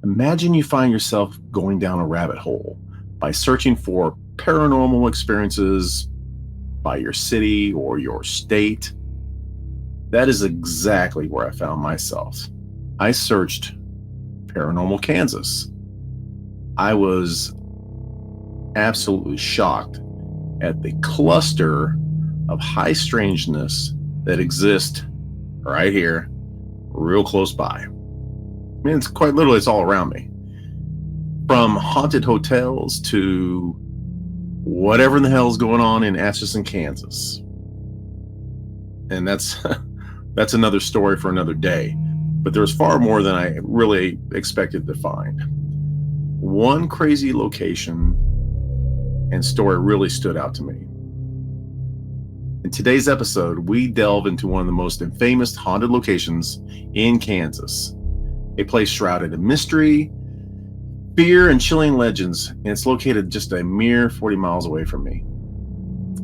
Imagine you find yourself going down a rabbit hole by searching for paranormal experiences by your city or your state. That is exactly where I found myself. I searched Paranormal Kansas. I was absolutely shocked at the cluster of high strangeness that exists right here, real close by. I mean, it's quite literally, it's all around me. From haunted hotels to whatever in the hell is going on in Atchison, Kansas. And that's that's another story for another day. But there's far more than I really expected to find. One crazy location and story really stood out to me. In today's episode, we delve into one of the most famous haunted locations in Kansas, a place shrouded in mystery, fear, and chilling legends, and it's located just a mere 40 miles away from me.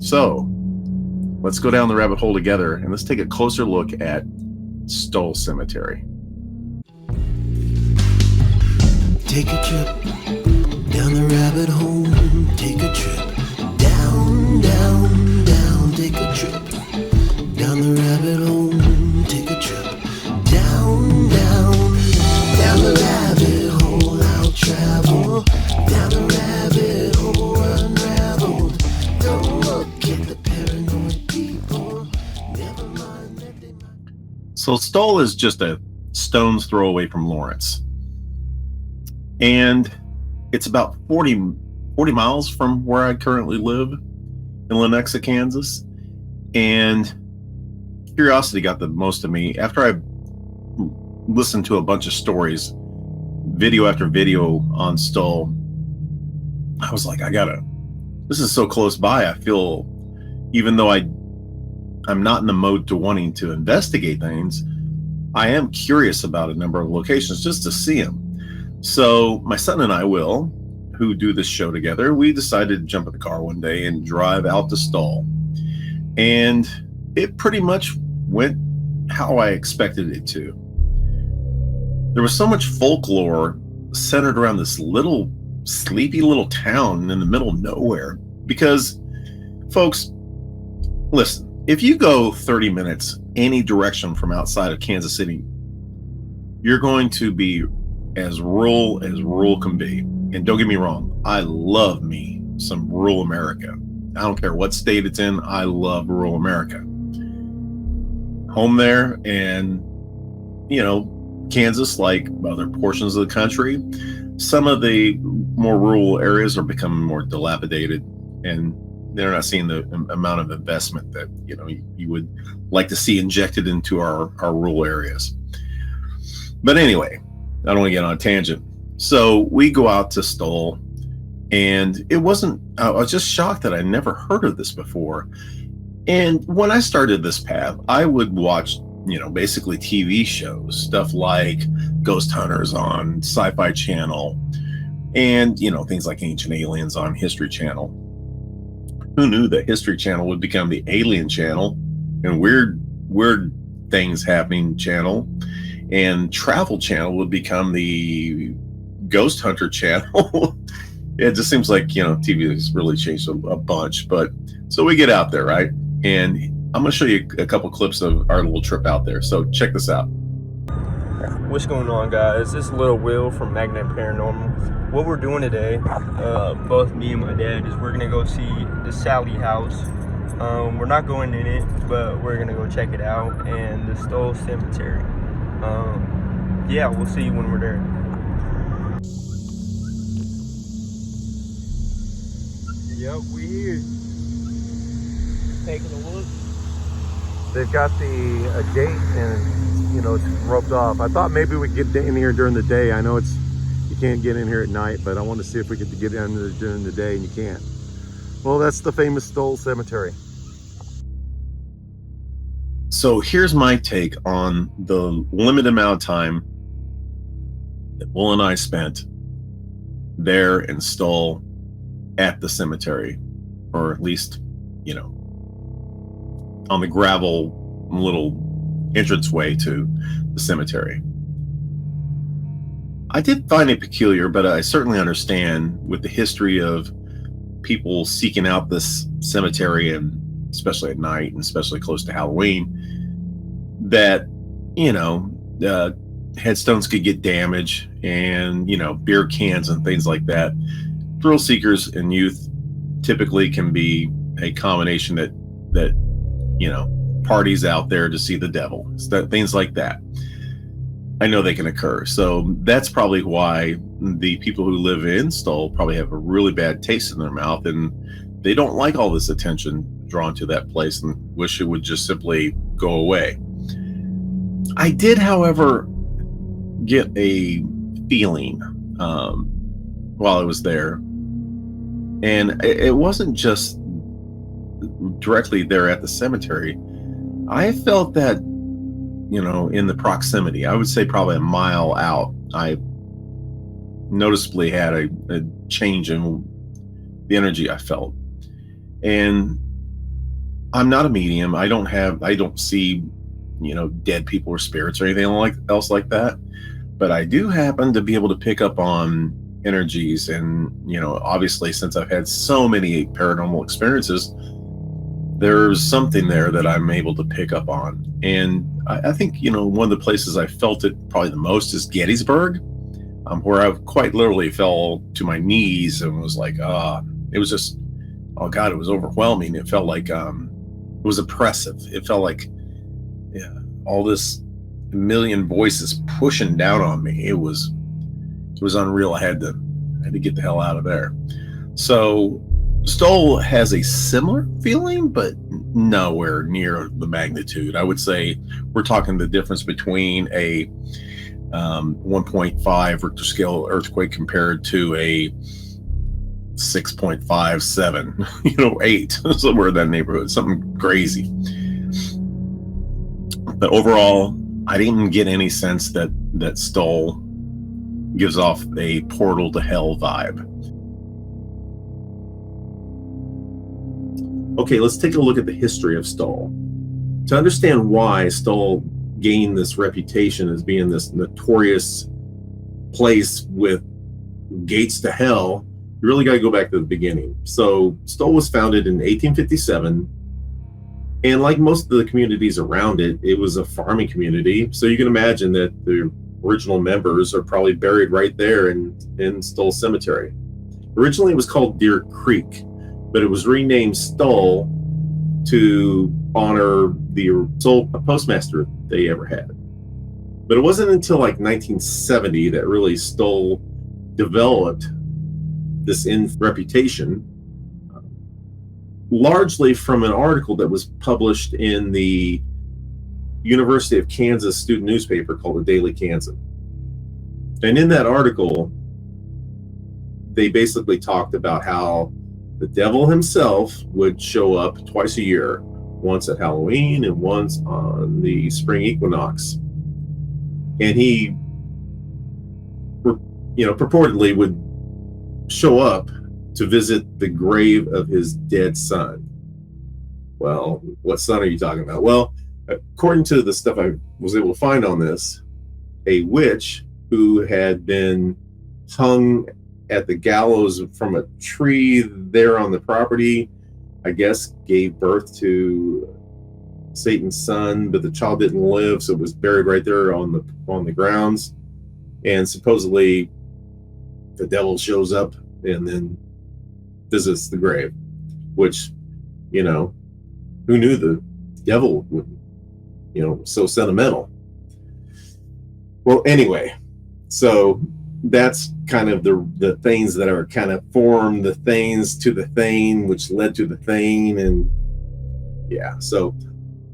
So, let's go down the rabbit hole together and let's take a closer look at Stull Cemetery. Take a trip down the rabbit hole. Take a trip down, down, down. Take a trip down the rabbit hole. Take a trip down, down, down the rabbit hole. I'll travel down the rabbit hole, unraveled. Don't look at the paranoid people. Never mind that they might. So Stull is just a stone's throw away from Lawrence. And it's about 40 miles from where I currently live in Lenexa, Kansas. And curiosity got the most of me. After I listened to a bunch of stories, video after video on Stull, I was like, this is so close by. I feel, even though I'm not in the mode to wanting to investigate things, I am curious about a number of locations just to see them. So my son and I, Will, who do this show together, we decided to jump in the car one day and drive out to Stull. And it pretty much went how I expected it to. There was so much folklore centered around this little sleepy little town in the middle of nowhere. Because, folks, listen, if you go 30 minutes any direction from outside of Kansas City, you're going to be as rural can be. And don't get me wrong, I love me some rural America. I don't care what state it's in, I love rural America. Home there, and Kansas, like other portions of the country, some of the more rural areas are becoming more dilapidated, and they're not seeing the amount of investment that you would like to see injected into our rural areas. But anyway, I don't want to get on a tangent. So we go out to Stull, and I was just shocked that I never heard of this before. And when I started this path, I would watch, basically TV shows, stuff like Ghost Hunters on Sci-Fi Channel, and, things like Ancient Aliens on History Channel. Who knew that History Channel would become the Alien Channel and Weird Things Happening Channel? And Travel Channel would become the Ghost Hunter Channel. It just seems like, TV has really changed a bunch. But so we get out there, right? And I'm going to show you a couple clips of our little trip out there. So check this out. What's going on, guys? This is Little Will from Magnet Paranormal. What we're doing today, both me and my dad, is we're going to go see the Sally house. We're not going in it, but we're going to go check it out. And the Stull Cemetery. Yeah, we'll see you when we're there. Yep, we're here. Taking a look. They've got the gate and it's roped off. I thought maybe we could get in here during the day. I know you can't get in here at night, but I want to see if we could get in there during the day, and you can't. Well, that's the famous Stull Cemetery. So here's my take on the limited amount of time that Will and I spent there in Stull at the cemetery, or at least, on the gravel little entranceway to the cemetery. I did find it peculiar, but I certainly understand with the history of people seeking out this cemetery, and especially at night and especially close to Halloween, that, you know, headstones could get damaged, and, beer cans and things like that. Thrill seekers and youth typically can be a combination that parties out there to see the devil, things like that. I know they can occur. So that's probably why the people who live in Stull probably have a really bad taste in their mouth, and they don't like all this attention drawn to that place and wish it would just simply go away. I did, however, get a feeling while I was there, and it wasn't just directly there at the cemetery. I felt that, in the proximity, I would say probably a mile out, I noticeably had a change in the energy I felt. And I'm not a medium. I don't see, dead people or spirits or anything else like that. But I do happen to be able to pick up on energies. And, obviously, since I've had so many paranormal experiences, there's something there that I'm able to pick up on. And I think, one of the places I felt it probably the most is Gettysburg, where I quite literally fell to my knees and was like, it was just, oh God, it was overwhelming. It felt like, it was oppressive. It felt like, all this million voices pushing down on me. It was unreal. I had to get the hell out of there. So Stull has a similar feeling, but nowhere near the magnitude. I would say we're talking the difference between a 1.5 Richter scale earthquake compared to a 6.57, 8, somewhere in that neighborhood, something crazy. But overall, I didn't get any sense that Stull gives off a portal to hell vibe. Okay, let's take a look at the history of Stull. To understand why Stull gained this reputation as being this notorious place with gates to hell, you really got to go back to the beginning. So Stull was founded in 1857, and like most of the communities around it, it was a farming community. So you can imagine that the original members are probably buried right there in Stull Cemetery. Originally, it was called Deer Creek, but it was renamed Stull to honor the sole postmaster they ever had. But it wasn't until like 1970 that really Stull developed this reputation, largely from an article that was published in the University of Kansas student newspaper called the Daily Kansan. And in that article, they basically talked about how the devil himself would show up twice a year, once at Halloween and once on the spring equinox. And he, purportedly would show up to visit the grave of his dead son. Well, what son are you talking about? Well, according to the stuff I was able to find on this, a witch who had been hung at the gallows from a tree there on the property, I guess, gave birth to Satan's son, but the child didn't live, so it was buried right there on the grounds. And supposedly the devil shows up and then visits the grave, which, who knew the devil would, so sentimental. Well, anyway, so that's kind of the things that are kind of formed the things to the thing, which led to the thing. And yeah, so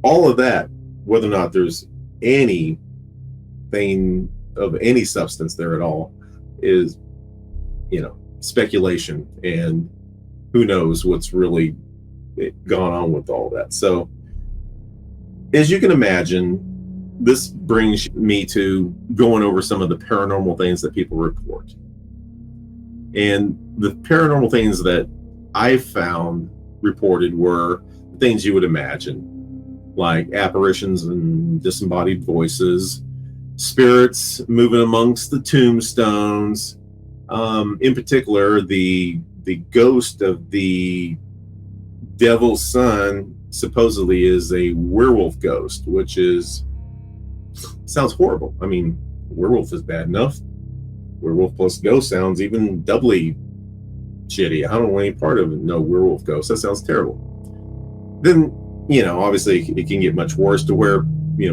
all of that, whether or not there's anything of any substance there at all, is, speculation, and who knows what's really gone on with all that. So as you can imagine, this brings me to going over some of the paranormal things that people report. And the paranormal things that I found reported were things you would imagine, like apparitions and disembodied voices, spirits moving amongst the tombstones. In particular, the ghost of the devil's son supposedly is a werewolf ghost, which sounds horrible. I mean, werewolf is bad enough. Werewolf plus ghost sounds even doubly shitty. I don't want any part of it. No werewolf ghost. That sounds terrible. Then, obviously it can get much worse to where,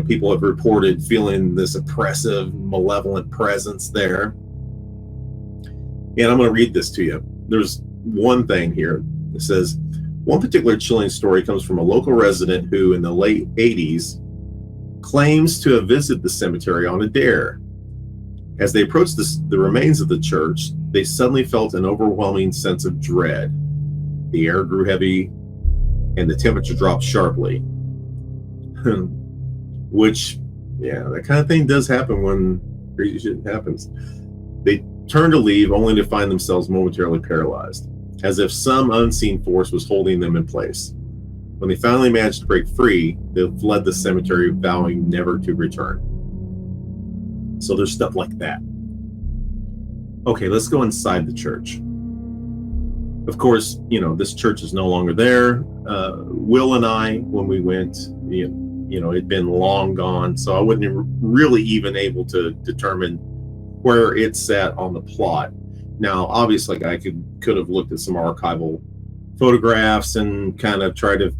people have reported feeling this oppressive, malevolent presence there. And I'm going to read this to you. There's one thing here. It says, one particular chilling story comes from a local resident who, in the late 80s, claims to have visited the cemetery on a dare. As they approached the remains of the church, they suddenly felt an overwhelming sense of dread. The air grew heavy, and the temperature dropped sharply. Which, that kind of thing does happen when crazy shit happens. They turned to leave, only to find themselves momentarily paralyzed, as if some unseen force was holding them in place. When they finally managed to break free, they fled the cemetery, vowing never to return. So there's stuff like that. Okay, let's go inside the church. Of course, this church is no longer there. Will and I, when we went, it'd been long gone, so I wasn't really even able to determine where it sat on the plot. Now, obviously, I could have looked at some archival photographs and kind of tried to,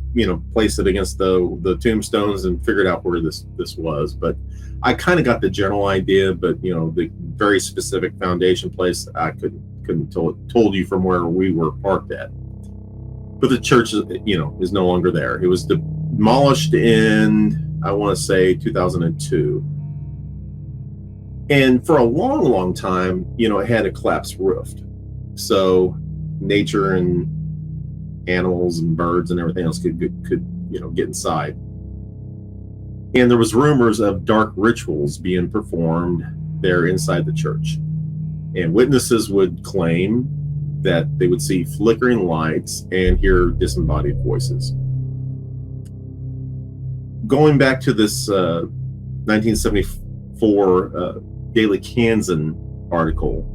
place it against the tombstones and figured out where this was. But I kind of got the general idea, but the very specific foundation place, I couldn't told you from where we were parked at. But the church, is no longer there. It was demolished in, I want to say, 2002. And for a long, long time, it had a collapsed roof. So nature and animals and birds and everything else could get inside. And there was rumors of dark rituals being performed there inside the church. And witnesses would claim that they would see flickering lights and hear disembodied voices. Going back to this 1974 Daily Kansan article,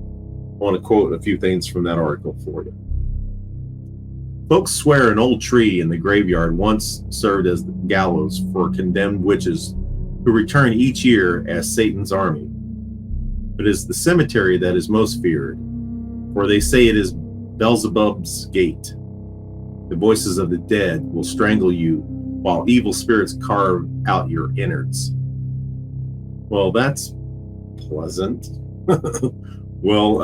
I want to quote a few things from that article for you. Folks swear an old tree in the graveyard once served as the gallows for condemned witches who return each year as Satan's army. But it is the cemetery that is most feared, for they say it is Beelzebub's gate. The voices of the dead will strangle you while evil spirits carve out your innards. Well, that's pleasant. Well,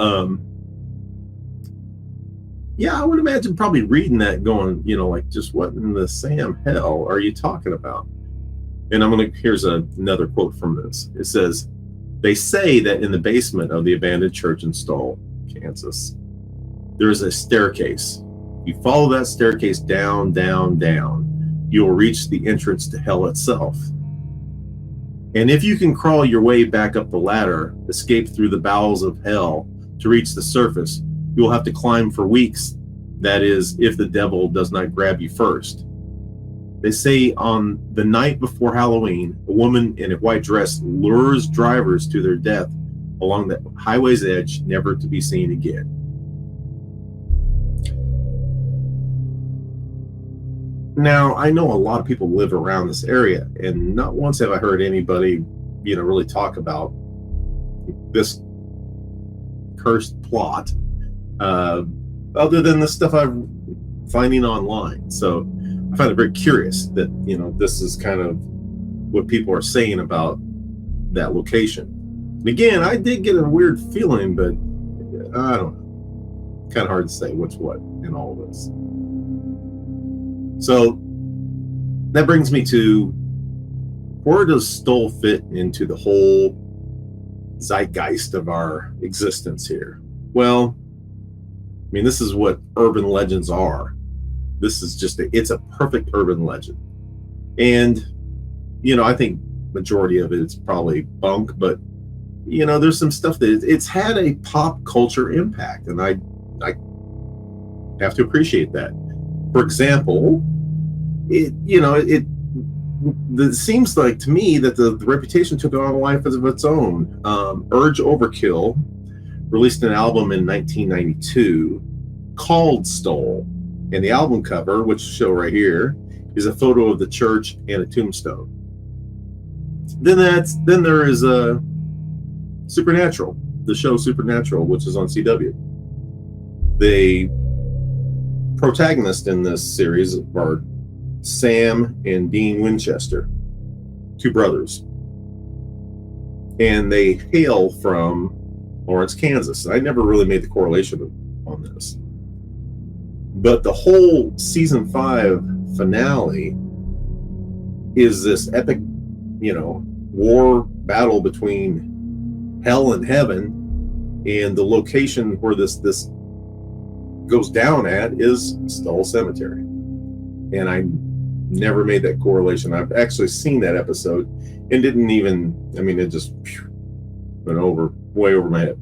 I would imagine probably reading that going, just what in the Sam hell are you talking about? And here's another quote from this. It says, they say that in the basement of the abandoned church in Stull, Kansas, there is a staircase. You follow that staircase down, down, down, you will reach the entrance to hell itself. And if you can crawl your way back up the ladder, escape through the bowels of hell to reach the surface, you will have to climb for weeks. That is, if the devil does not grab you first. They say on the night before Halloween, a woman in a white dress lures drivers to their death along the highway's edge, never to be seen again. Now, I know a lot of people live around this area, and not once have I heard anybody, really talk about this cursed plot, other than the stuff I'm finding online. So I find it very curious that, this is kind of what people are saying about that location. And again, I did get a weird feeling, but I don't know. Kind of hard to say what's what in all of this. So that brings me to, where does Stull fit into the whole zeitgeist of our existence here? Well, this is what urban legends are. This is it's a perfect urban legend. And, I think majority of it is probably bunk, but, there's some stuff that it's had a pop culture impact, and I have to appreciate that. For example, it it seems like to me that the reputation took on a life of its own. Urge Overkill released an album in 1992 called Stull, and the album cover, which show right here, is a photo of the church and a tombstone. Then there is a Supernatural, the show Supernatural, which is on CW. The protagonists in this series are Sam and Dean Winchester, two brothers, and they hail from Lawrence, Kansas. I never really made the correlation on this, but the whole season 5 finale is this epic, war battle between hell and heaven, and the location where this goes down at is Stull Cemetery. And I never made that correlation. I've actually seen that episode and didn't even, it just went way over my head.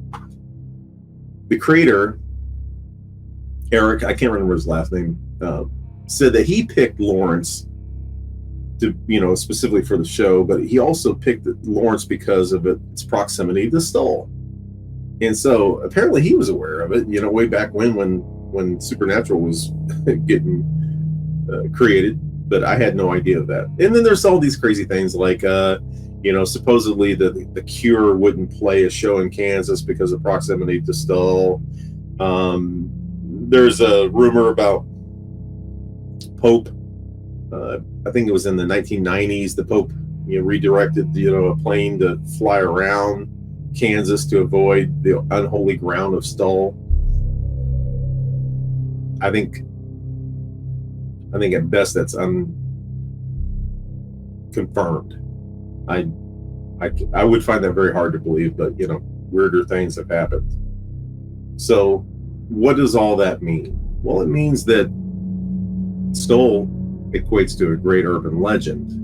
The creator, Eric, I can't remember his last name, said that he picked Lawrence to, specifically for the show, but he also picked Lawrence because of its proximity to Stull. And so apparently he was aware of it, way back when Supernatural was getting created, but I had no idea of that. And then there's all these crazy things like, supposedly the Cure wouldn't play a show in Kansas because of proximity to Stull. There's a rumor about Pope. I think it was in the 1990s. The Pope, redirected, a plane to fly around Kansas to avoid the unholy ground of Stull. I think at best that's unconfirmed. I would find that very hard to believe, but weirder things have happened. So what does all that mean? Well, it means that Stull equates to a great urban legend.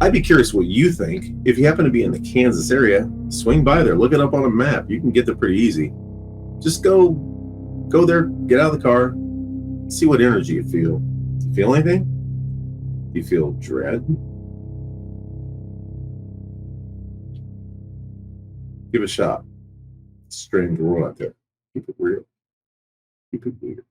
I'd be curious what you think. If you happen to be in the Kansas area, swing by there, look it up on a map. You can get there pretty easy. Just go there, get out of the car, see what energy you feel. Do you feel anything? Do you feel dread? Give it a shot. It's a strange world out there. Keep it real. Keep it weird.